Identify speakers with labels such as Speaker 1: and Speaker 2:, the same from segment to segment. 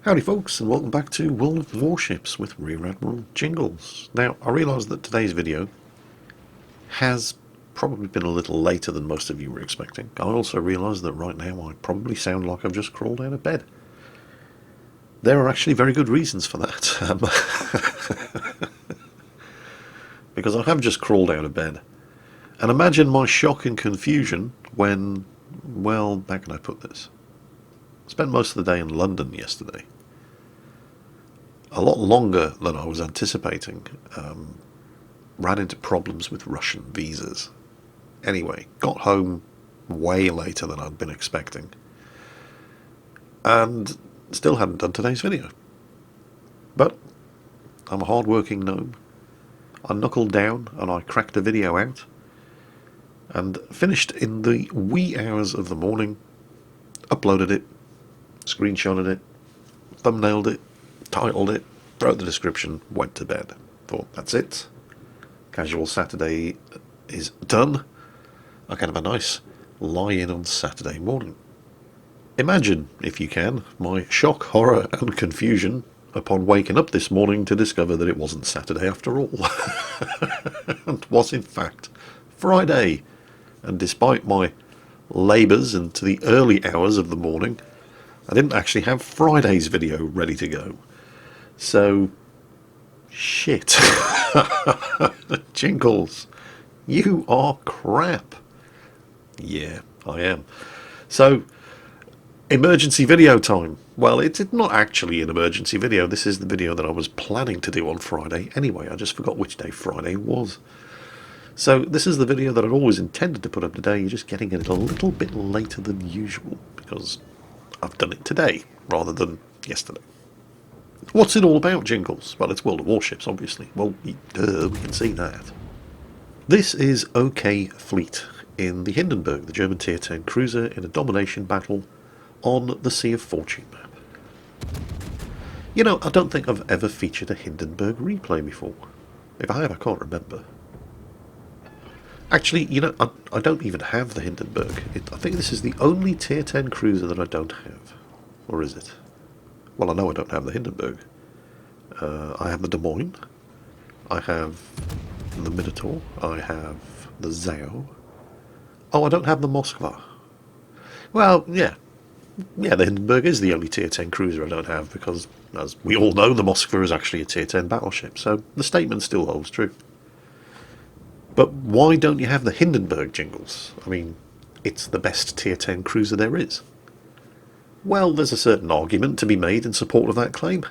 Speaker 1: Howdy folks, and welcome back to World of Warships with Rear Admiral Jingles. Now, I realise that today's video has probably been a little later than most of you were expecting. I also realise that right now I probably sound like I've just crawled out of bed. There are actually very good reasons for that. Because I have just crawled out of bed. And imagine my shock and confusion when, well, how can I put this? I spent most of the day in London yesterday. A lot longer than I was anticipating. Ran into problems with Russian visas. Anyway, got home way later than I'd been expecting. And still hadn't done today's video. But I'm a hard-working gnome. I knuckled down and I cracked a video out. And finished in the wee hours of the morning. Uploaded it. Screenshotted it. Thumbnailed it. Titled it, wrote the description, went to bed. Thought, that's it. Casual Saturday is done. I can have a nice lie-in on Saturday morning. Imagine, if you can, my shock, horror and confusion upon waking up this morning to discover that it wasn't Saturday after all. And was in fact Friday. And despite my labours into the early hours of the morning, I didn't actually have Friday's video ready to go. So, shit. Jingles, you are crap. Yeah, I am. So, emergency video time. Well, it's not actually an emergency video. This is the video that I was planning to do on Friday. Anyway, I just forgot which day Friday was. So, this is the video that I'd always intended to put up today. You're just getting it a little bit later than usual because I've done it today rather than yesterday. What's it all about, Jingles? Well, it's World of Warships, obviously. Well, we can see that. This is OK Fleet in the Hindenburg, the German Tier 10 cruiser in a domination battle on the Sea of Fortune map. You know, I don't think I've ever featured a Hindenburg replay before. If I have, I can't remember. Actually, you know, I don't even have the Hindenburg. I think this is the only Tier 10 cruiser that I don't have. Or is it? Well, I know I don't have the Hindenburg. I have the Des Moines. I have the Minotaur. I have the Zao. Oh, I don't have the Moskva. Well, yeah. Yeah, the Hindenburg is the only Tier 10 cruiser I don't have because, as we all know, the Moskva is actually a Tier 10 battleship. So the statement still holds true. But why don't you have the Hindenburg, Jingles? I mean, it's the best Tier 10 cruiser there is. Well, there's a certain argument to be made in support of that claim.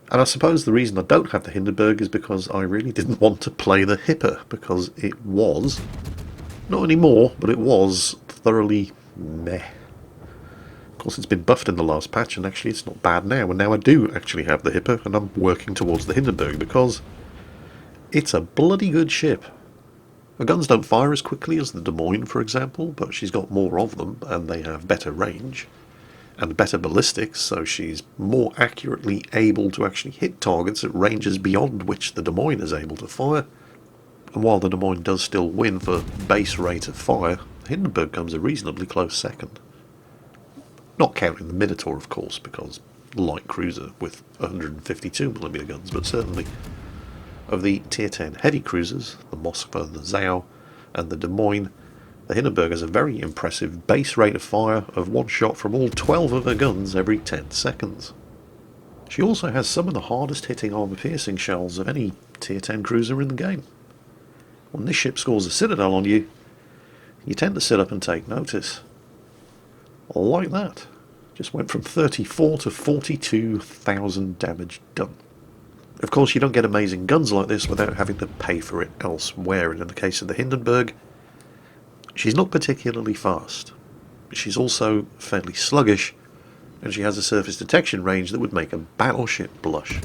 Speaker 1: And I suppose the reason I don't have the Hindenburg is because I really didn't want to play the Hipper, because it was, not anymore, but it was thoroughly meh. Of course, it's been buffed in the last patch, and actually it's not bad now, and now I do actually have the Hipper, and I'm working towards the Hindenburg, because it's a bloody good ship. Her guns don't fire as quickly as the Des Moines, for example, but she's got more of them, and they have better range. And better ballistics, so she's more accurately able to actually hit targets at ranges beyond which the Des Moines is able to fire. And while the Des Moines does still win for base rate of fire, Hindenburg comes a reasonably close second. Not counting the Minotaur, of course, because light cruiser with 152mm guns, but certainly of the Tier 10 heavy cruisers, the Moskva, the Zao, and the Des Moines, the Hindenburg has a very impressive base rate of fire of one shot from all 12 of her guns every 10 seconds. She also has some of the hardest hitting armor-piercing shells of any Tier 10 cruiser in the game. When this ship scores a Citadel on you, you tend to sit up and take notice. Like that. Just went from 34 to 42,000 damage done. Of course, you don't get amazing guns like this without having to pay for it elsewhere, and in the case of the Hindenburg, she's not particularly fast. She's also fairly sluggish, and she has a surface detection range that would make a battleship blush.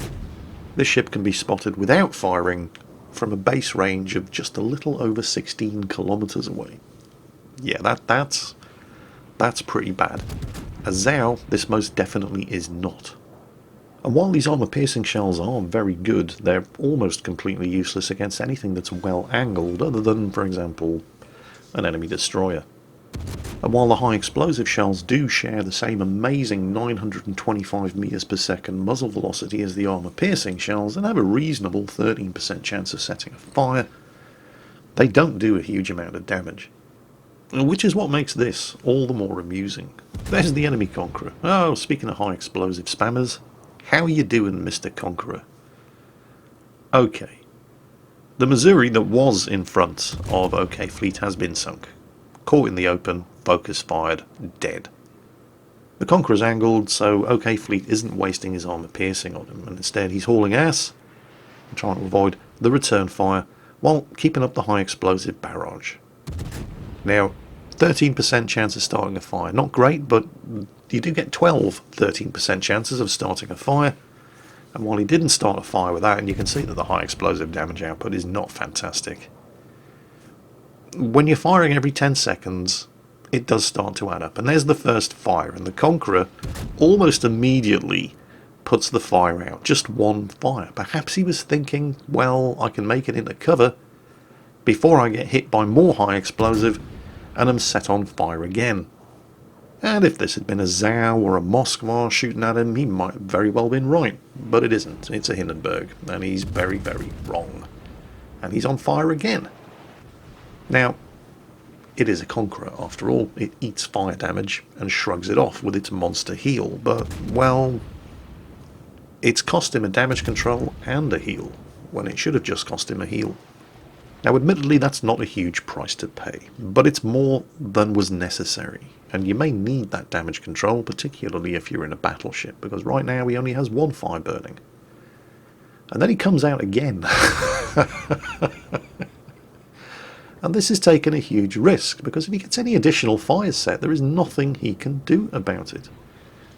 Speaker 1: This ship can be spotted without firing from a base range of just a little over 16 kilometers away. Yeah, that's pretty bad. A Zao, this most definitely is not. And while these armor-piercing shells are very good, they're almost completely useless against anything that's well angled, other than, for example, an enemy destroyer. And while the high explosive shells do share the same amazing 925 meters per second muzzle velocity as the armor piercing shells and have a reasonable 13% chance of setting a fire, they don't do a huge amount of damage. Which is what makes this all the more amusing. There's the enemy Conqueror. Oh, speaking of high explosive spammers, how are you doing, Mr. Conqueror? Okay. The Missouri that was in front of OK Fleet has been sunk. Caught in the open, focus fired, dead. The Conqueror's angled, so OK Fleet isn't wasting his armor piercing on him, and instead he's hauling ass and trying to avoid the return fire while keeping up the high explosive barrage. Now, 13% chance of starting a fire. Not great, but you do get 13% chances of starting a fire. And while he didn't start a fire with that, and you can see that the high explosive damage output is not fantastic. When you're firing every 10 seconds, it does start to add up. And there's the first fire, and the Conqueror almost immediately puts the fire out. Just one fire. Perhaps he was thinking, well, I can make it into cover before I get hit by more high explosive and am set on fire again. And if this had been a Zhao or a Moskva shooting at him, he might have very well been right. But it isn't. It's a Hindenburg, and he's very, very wrong. And he's on fire again. Now, it is a Conqueror, after all. It eats fire damage and shrugs it off with its monster heal. But, well, it's cost him a damage control and a heal, when it should have just cost him a heal. Now, admittedly, that's not a huge price to pay, but it's more than was necessary, and you may need that damage control, particularly if you're in a battleship, because right now he only has one fire burning. And then he comes out again. And this is taking a huge risk, because if he gets any additional fires set, there is nothing he can do about it.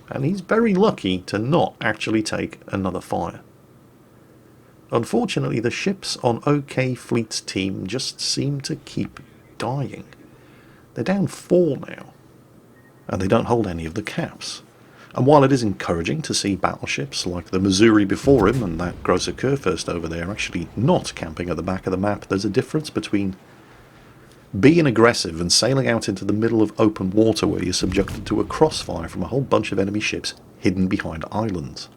Speaker 1: And he's very lucky to not actually take another fire. Unfortunately, the ships on OK Fleet's team just seem to keep dying. They're down 4 now, and they don't hold any of the caps. And while it is encouraging to see battleships like the Missouri before him and that Grosser Kurfürst over there actually not camping at the back of the map, there's a difference between being aggressive and sailing out into the middle of open water where you're subjected to a crossfire from a whole bunch of enemy ships hidden behind islands.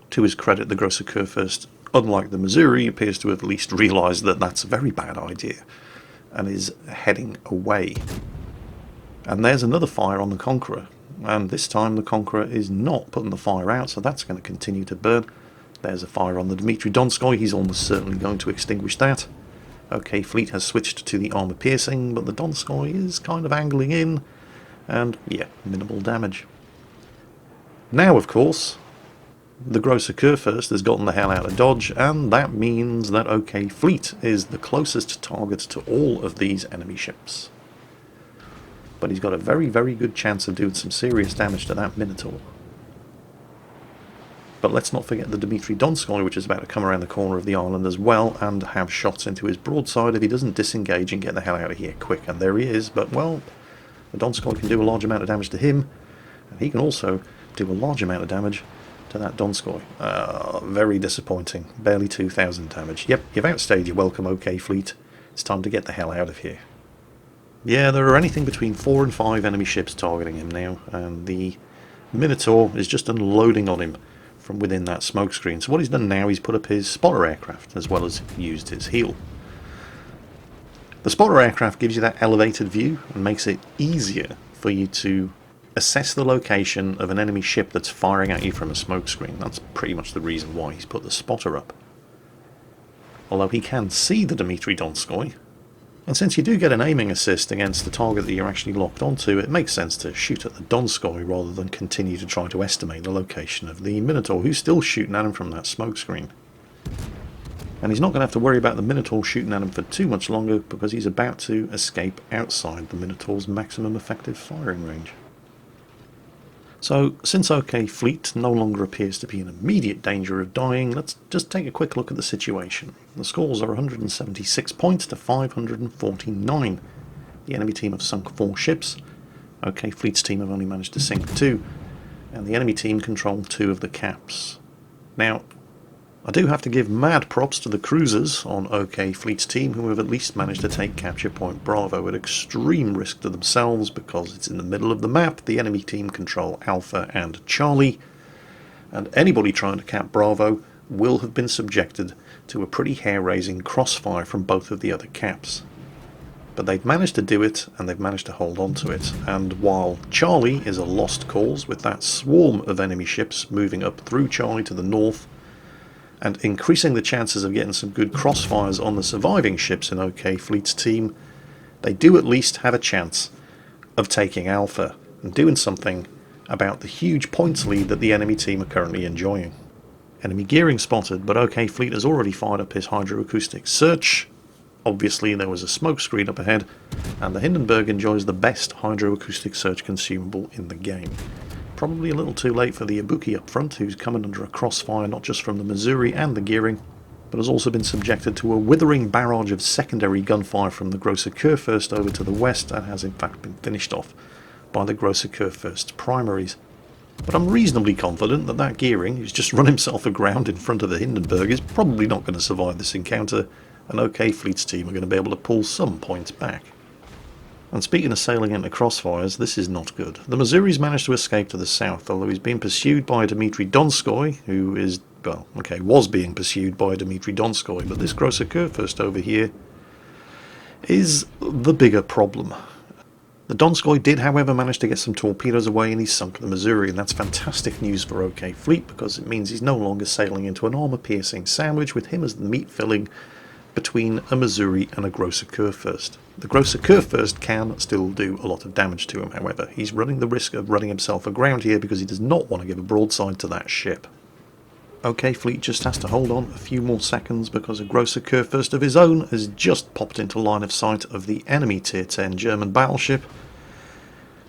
Speaker 1: To his credit, the Grosser Kurfürst, unlike the Missouri, appears to have at least realised that that's a very bad idea and is heading away. And there's another fire on the Conqueror, and this time the Conqueror is not putting the fire out, so that's going to continue to burn. There's a fire on the Dmitry Donskoy, he's almost certainly going to extinguish that. OK Fleet has switched to the armour piercing, but the Donskoy is kind of angling in, and yeah, minimal damage. Now, of course, the Grosser Kurfürst has gotten the hell out of Dodge, and that means that OK Fleet is the closest target to all of these enemy ships. But he's got a very, very good chance of doing some serious damage to that Minotaur. But let's not forget the Dmitry Donskoy, which is about to come around the corner of the island as well, and have shots into his broadside if he doesn't disengage and get the hell out of here quick. And there he is, but well, the Donskoy can do a large amount of damage to him, and he can also do a large amount of damage to that Donskoy. Very disappointing. Barely 2,000 damage. Yep, you've outstayed your welcome, OK Fleet. It's time to get the hell out of here. Yeah, there are anything between 4 and 5 enemy ships targeting him now, and the Minotaur is just unloading on him from within that smokescreen. So what he's done now, he's put up his spotter aircraft, as well as used his heal. The spotter aircraft gives you that elevated view, and makes it easier for you to assess the location of an enemy ship that's firing at you from a smokescreen. That's pretty much the reason why he's put the spotter up. Although he can see the Dmitry Donskoy, and since you do get an aiming assist against the target that you're actually locked onto, it makes sense to shoot at the Donskoy rather than continue to try to estimate the location of the Minotaur, who's still shooting at him from that smokescreen. And he's not going to have to worry about the Minotaur shooting at him for too much longer, because he's about to escape outside the Minotaur's maximum effective firing range. So, since OK Fleet no longer appears to be in immediate danger of dying, let's just take a quick look at the situation. The scores are 176 points to 549. The enemy team have sunk 4 ships. OK Fleet's team have only managed to sink 2. And the enemy team control 2 of the caps. Now, I do have to give mad props to the cruisers on OK Fleet's team, who have at least managed to take capture point Bravo at extreme risk to themselves because it's in the middle of the map. The enemy team control Alpha and Charlie, and anybody trying to cap Bravo will have been subjected to a pretty hair-raising crossfire from both of the other caps. But they've managed to do it, and they've managed to hold on to it. And while Charlie is a lost cause, with that swarm of enemy ships moving up through Charlie to the north, and increasing the chances of getting some good crossfires on the surviving ships in OK Fleet's team, they do at least have a chance of taking Alpha and doing something about the huge points lead that the enemy team are currently enjoying. Enemy gearing spotted, but OK Fleet has already fired up his hydroacoustic search. Obviously there was a smoke screen up ahead, and the Hindenburg enjoys the best hydroacoustic search consumable in the game. Probably a little too late for the Ibuki up front, who's coming under a crossfire not just from the Missouri and the gearing, but has also been subjected to a withering barrage of secondary gunfire from the Grosser Kurfürst over to the west, and has in fact been finished off by the Grosser Kurfürst's primaries. But I'm reasonably confident that that gearing, who's just run himself aground in front of the Hindenburg, is probably not going to survive this encounter, and OK Fleet's team are going to be able to pull some points back. And speaking of sailing into crossfires, this is not good. The Missouri's managed to escape to the south, although he's being pursued by Dmitry Donskoy, who is, well, okay, was being pursued by Dmitry Donskoy, but this Grosser Kurfürst over here is the bigger problem. The Donskoy did, however, manage to get some torpedoes away, and he's sunk the Missouri, and that's fantastic news for OK Fleet, because it means he's no longer sailing into an armour-piercing sandwich with him as the meat filling between a Missouri and a Grosser Kurfürst. The Grosser Kurfürst can still do a lot of damage to him, however. He's running the risk of running himself aground here because he does not want to give a broadside to that ship. OK Fleet just has to hold on a few more seconds because a Grosser Kurfürst of his own has just popped into line of sight of the enemy Tier 10 German battleship,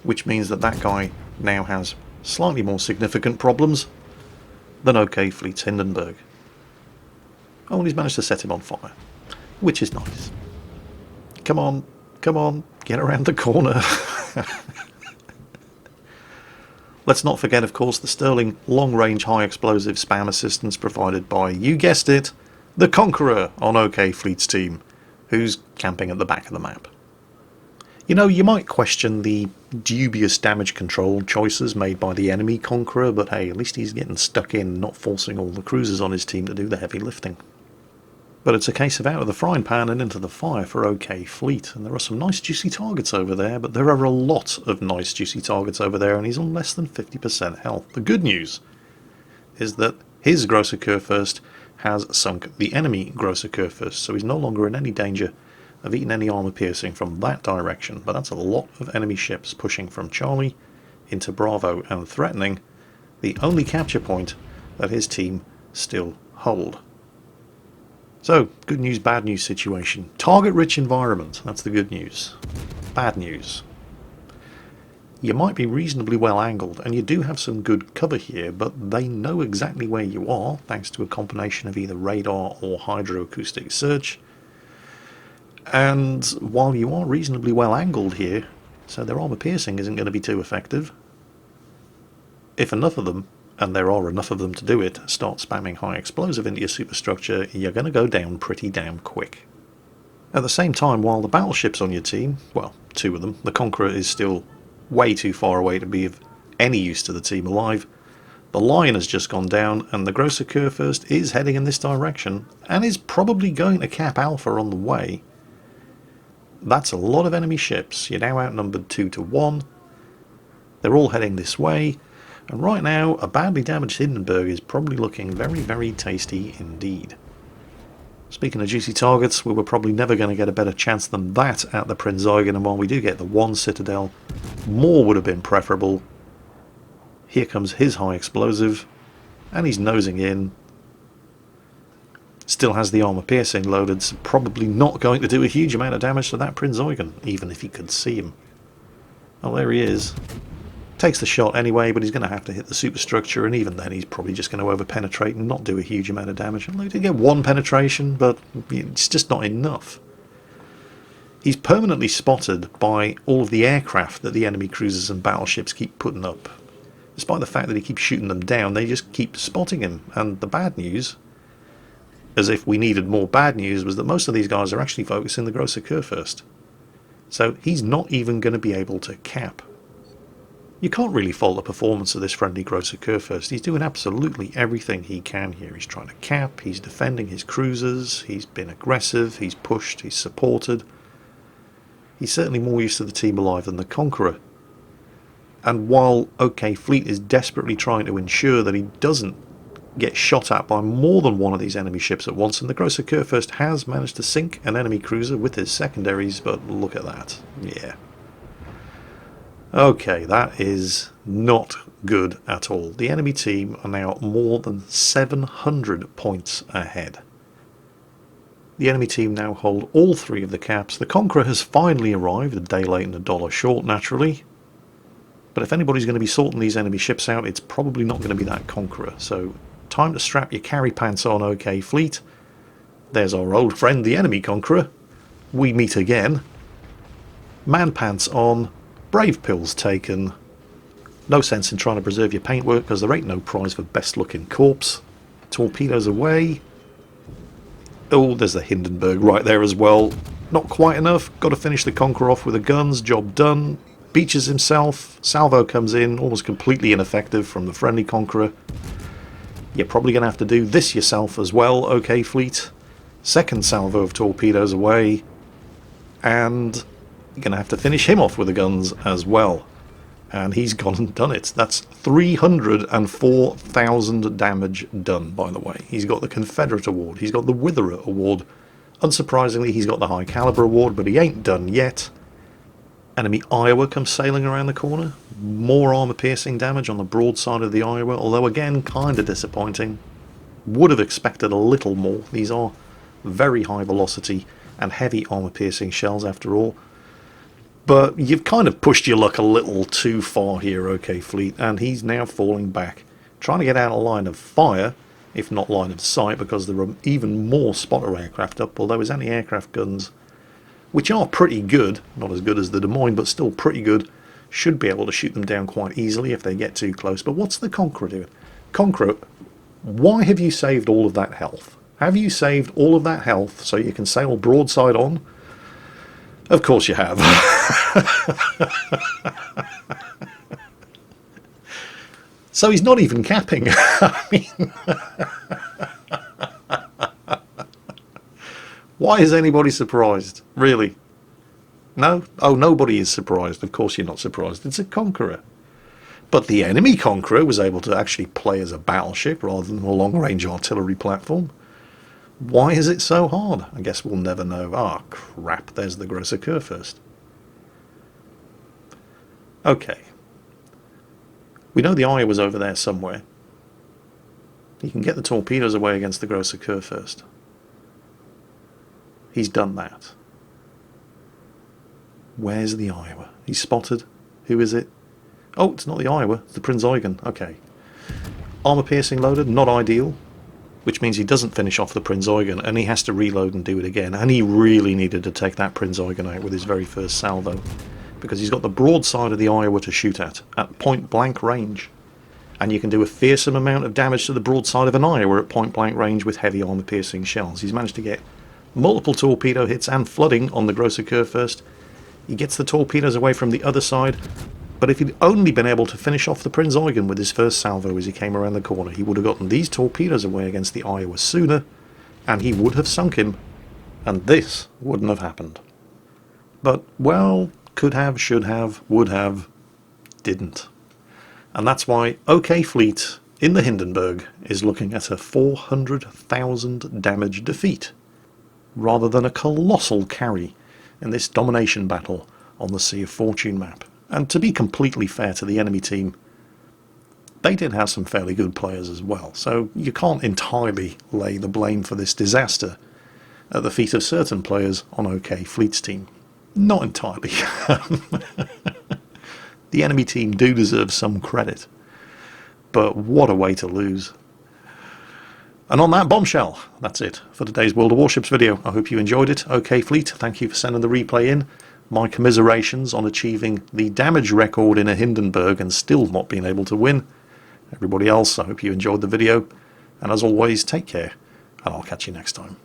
Speaker 1: which means that that guy now has slightly more significant problems than OK Fleet's Hindenburg. Oh, and he's managed to set him on fire, which is nice. Come on, get around the corner. Let's not forget, of course, the sterling long-range high-explosive spam assistance provided by, you guessed it, the Conqueror on OK Fleet's team, who's camping at the back of the map. You know, you might question the dubious damage control choices made by the enemy Conqueror, but hey, at least he's getting stuck in, not forcing all the cruisers on his team to do the heavy lifting. But it's a case of out of the frying pan and into the fire for OK Fleet, and there are some nice juicy targets over there, but there are a lot of nice juicy targets over there, and he's on less than 50% health. The good news is that his Grosser Kurfürst has sunk the enemy Grosser Kurfürst, so he's no longer in any danger of eating any armour piercing from that direction, but that's a lot of enemy ships pushing from Charlie into Bravo and threatening the only capture point that his team still hold. So, good news, bad news situation. Target-rich environment, that's the good news. Bad news. You might be reasonably well angled, and you do have some good cover here, but they know exactly where you are, thanks to a combination of either radar or hydroacoustic search. And while you are reasonably well angled here, so their armour piercing isn't going to be too effective, if enough of them, and there are enough of them to do it, start spamming high explosive into your superstructure, you're going to go down pretty damn quick. At the same time, while the battleships on your team, well, two of them, the Conqueror is still way too far away to be of any use to the team alive, the line has just gone down, and the Grosser Kurfürst is heading in this direction, and is probably going to cap Alpha on the way. That's a lot of enemy ships. You're now outnumbered 2-1. They're all heading this way. And right now, a badly damaged Hindenburg is probably looking very, very tasty indeed. Speaking of juicy targets, we were probably never going to get a better chance than that at the Prinz Eugen, and while we do get the one Citadel, more would have been preferable. Here comes his high explosive, and he's nosing in. Still has the armour piercing loaded, so probably not going to do a huge amount of damage to that Prinz Eugen, even if you could see him. Oh, there he is. Takes the shot anyway, but he's going to have to hit the superstructure, and even then he's probably just going to over-penetrate and not do a huge amount of damage. And he did get one penetration, but it's just not enough. He's permanently spotted by all of the aircraft that the enemy cruisers and battleships keep putting up. Despite the fact that he keeps shooting them down, they just keep spotting him. And the bad news as if we needed more bad news, was that most of these guys are actually focusing the Gross Occur first. So he's not even going to be able to cap. You can't really fault the performance of this friendly Gross Occur first. He's doing absolutely everything he can here. He's trying to cap, he's defending his cruisers, he's been aggressive, he's pushed, he's supported. He's certainly more used to the team alive than the Conqueror. And while OK Fleet is desperately trying to ensure that he doesn't get shot at by more than one of these enemy ships at once, and the Gross Occur first has managed to sink an enemy cruiser with his secondaries, but look at that. Yeah. Okay, that is not good at all. The enemy team are now more than 700 points ahead. The enemy team now hold all three of the caps. The Conqueror has finally arrived, a day late and a dollar short, naturally. But if anybody's going to be sorting these enemy ships out, it's probably not going to be that Conqueror. So, time to strap your carry pants on, OK Fleet. There's our old friend, the enemy Conqueror. We meet again. Man pants on. Brave pills taken. No sense in trying to preserve your paintwork because there ain't no prize for best looking corpse. Torpedoes away. Oh, there's the Hindenburg right there as well. Not quite enough. Got to finish the Conqueror off with the guns. Job done. Beaches himself. Salvo comes in. Almost completely ineffective from the friendly Conqueror. You're probably going to have to do this yourself as well, OK Fleet. Second salvo of torpedoes away. And you're going to have to finish him off with the guns as well. And he's gone and done it. That's 304,000 damage done, by the way. He's got the Confederate Award. He's got the Witherer Award. Unsurprisingly, he's got the High Caliber Award, but he ain't done yet. Enemy Iowa comes sailing around the corner. More armor-piercing damage on the broadside of the Iowa, although again, kind of disappointing. Would have expected a little more. These are very high velocity and heavy armor-piercing shells after all. But you've kind of pushed your luck a little too far here, OK Fleet, and he's now falling back. Trying to get out of line of fire, if not line of sight, because there are even more spotter aircraft up, although his anti-aircraft guns, which are pretty good, not as good as the Des Moines, but still pretty good, should be able to shoot them down quite easily if they get too close. But what's the Conqueror doing? Conqueror, why have you saved all of that health? Have you saved all of that health so you can sail broadside on? Of course you have. So he's not even capping. I mean, why is anybody surprised? Really? No? Oh, nobody is surprised. Of course you're not surprised. It's a Conqueror. But the enemy Conqueror was able to actually play as a battleship rather than a long-range artillery platform. Why is it so hard? I guess we'll never know. Ah, crap, there's the Gross Occur first. Okay. We know the Iowa's over there somewhere. He can get the torpedoes away against the Gross Occur first. He's done that. Where's the Iowa? He's spotted. Who is it? Oh, it's not the Iowa, it's the Prinz Eugen. Okay. Armor piercing loaded, not ideal. Which means he doesn't finish off the Prinz Eugen, and he has to reload and do it again. And he really needed to take that Prinz Eugen out with his very first salvo, because he's got the broadside of the Iowa to shoot at point blank range. And you can do a fearsome amount of damage to the broadside of an Iowa at point blank range with heavy armor piercing shells. He's managed to get multiple torpedo hits and flooding on the Gross Occur first. He gets the torpedoes away from the other side, but if he'd only been able to finish off the Prinz Eugen with his first salvo as he came around the corner, he would have gotten these torpedoes away against the Iowa sooner, and he would have sunk him, and this wouldn't have happened. But, well, could have, should have, would have, didn't. And that's why OK Fleet in the Hindenburg is looking at a 400,000 damage defeat, rather than a colossal carry in this domination battle on the Sea of Fortune map. And to be completely fair to the enemy team, they did have some fairly good players as well, so you can't entirely lay the blame for this disaster at the feet of certain players on OK Fleet's team. Not entirely. The enemy team do deserve some credit, but what a way to lose. And on that bombshell, that's it for today's World of Warships video. I hope you enjoyed it. OK Fleet, thank you for sending the replay in. My commiserations on achieving the damage record in a Hindenburg and still not being able to win. Everybody else, I hope you enjoyed the video. And as always, take care,
Speaker 2: and I'll catch you next time.